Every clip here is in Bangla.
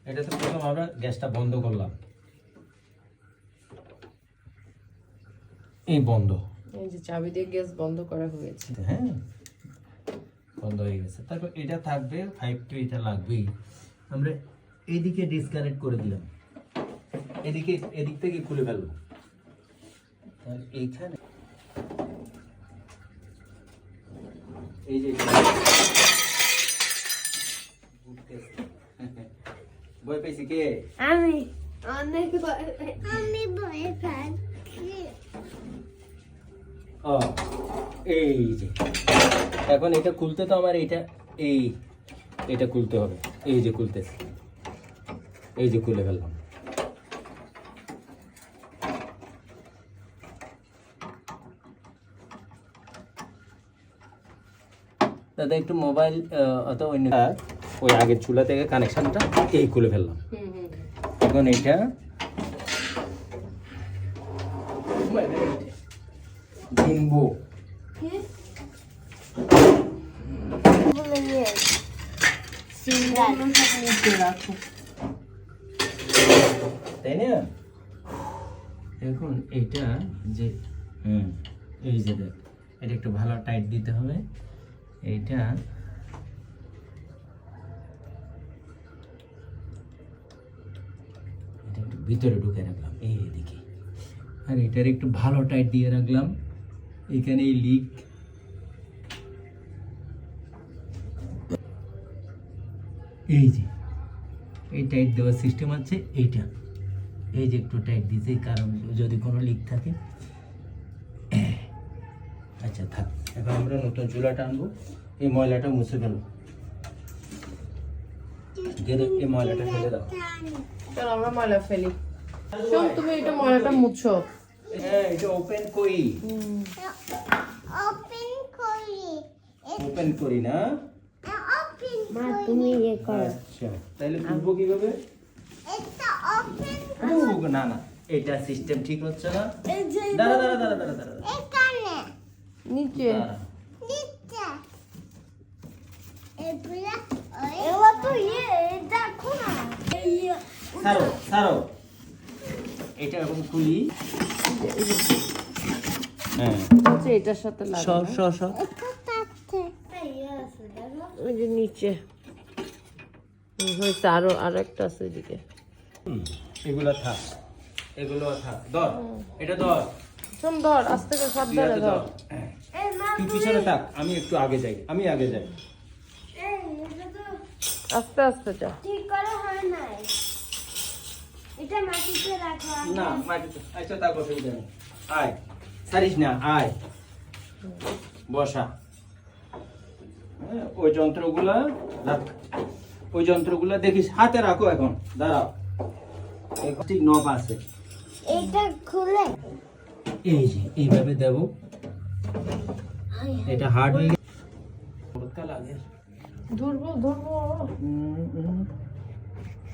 এটা তো প্রথম আমরা গ্যাসটা বন্ধ করলাম, এই বন্ধ, এই যে চাবি দিয়ে গ্যাস বন্ধ করা হয়েছে। হ্যাঁ বন্ধ হয়ে গেছে। তারপর এটা থাকবে 5 টু, এটা লাগবেই। আমরা এইদিকে ডিসকানেক্ট করে দিলাম, এদিক থেকে খুলে ফেলবো। আর এইখানে এই যে ভয় পেয়েছি কে? আমি অনেক ভয় পাচ্ছি। ও এই যে এখন এটা খুলতে তো আমার এটা খুলতে হবে। এই যে খুলতেছে, এই যে খুলে ফেললাম। দাদা একটু মোবাইল অথবা অন্য ওই আগের চুলা থেকে কানেকশনটা এই খুলে ফেললাম। এখন এটা কিনবো, তাই না? এখন এটা যে এই যে দেখ, এটা একটু ভালো টাইট দিতে হবে। এইটা একটু ভিতরে ঢুকে রাখলাম এইদিকে, আর এটার একটু ভালো টাইট দিয়ে রাখলাম। এখানে এই লিক, এই যে এই টাইট দেওয়ার সিস্টেম আছে। এইটা এই যে একটু টাইট দিতে, কারণ যদি কোনো লিক থাকে। আচ্ছা থাক, এখন আমরা নতুন চুলাটা আনবো। এই ময়লাটা মুছে ফেলো, এই ময়লাটা ফেলে দাও। চল আমরা ময়লা ফেলি। শোন, তুমি এটা ময়লাটা মুছো। হ্যাঁ এটা ওপেন করি, ওপেন করি না মা তুমি ইয়ে করো। আচ্ছা তাহলে খুলবো কিভাবে? এটা ওপেন না না, এটা সিস্টেম ঠিক হচ্ছে না। দাঁড়া দাঁড়া দাঁড়া দাঁড়া দাঁড়া, এখানে নিচে নিচে এবার তো ইয়ে দেখো না, ছাড়ো ছাড়ো, এটা এখন খুলি। হ্যাঁ আচ্ছা, এটার সাথে লাগবে। সর সর সর, এটা তাতে ইয়ে আছে দেখো। ওই যে নিচে হয়েছে, আরো একটা আছে এদিকে। এগুলো থাক, এগুলো থাক। ধর এটা ধর, শোন ধর, আস্তে করে সাবধানে ধর। এই মা তুই পিছনে থাক, আমি একটু আগে যাই, আমি আগে যাই। এই এটা তো আস্তে আস্তে যা। ঠিক করা হয় নাই, এটা মাটিতে রাখা। না মাটিতে, আচ্ছা থাক, অসুবিধা নেই। আয়, ছাড়িস না, আয় বসা। হ্যাঁ, ওই যন্ত্রগুলা রাখ, ওই যন্ত্রগুলা দেখিস, হাতে রাখো। এখন দাঁড়াও, ঠিক নব আছে। এটা খুলে এই যে এইভাবে দেবো, এটা হার্ড হয়ে গেছে। লাগে ধরবো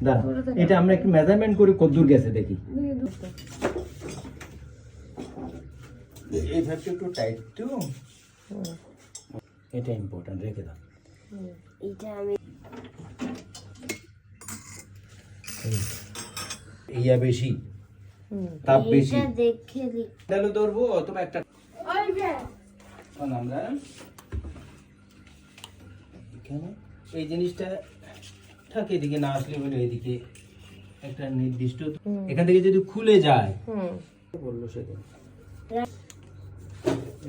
দাঁড়া, এটা আমরা একটু মেজারমেন্ট করি কতদূর গেছে দেখি। এই ভাবটা একটু টাইট তো, এটা ইম্পর্টেন্ট, রেখে দাও। এটা আমি ইয়া বেশি, তাপ বেশি, এটা দেখে লি তাহলে ধরবো অথবা একটা। ওই যে এখন আমরা এখানে এই জিনিসটা থাকে, এদিকে না আসলে বলে এদিকে একটা নির্দিষ্ট, এখান থেকে যদি খুলে যায় বললো সেদিন।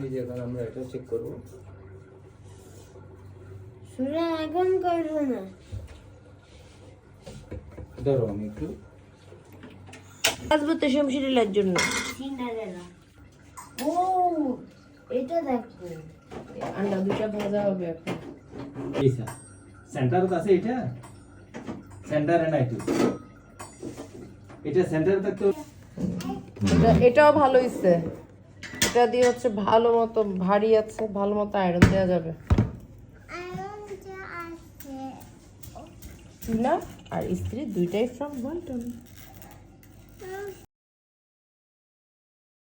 এই যে এখন আমরা এটা চেক করবো। সুরা আগুন করবো না, ধরো আমি একটু আসবো তো শমশিরের জন্য। সিন্ডারেলা। ও এটা দেখো, আন্ডা দুটা ভাজা হবে এখন। এইসা সেন্টার আছে, এটা সেন্টারে নাই তো, এটা সেন্টারে থাকতো। এটাও ভালো হইছে, এটা দিয়ে হচ্ছে ভালো মতো ভারী আছে, ভালো মতো আয়রন দেওয়া যাবে। আয়রন যা আছে চুলা আর ইস্ত্রি দুইটাই ফ্রম ওয়ালটন।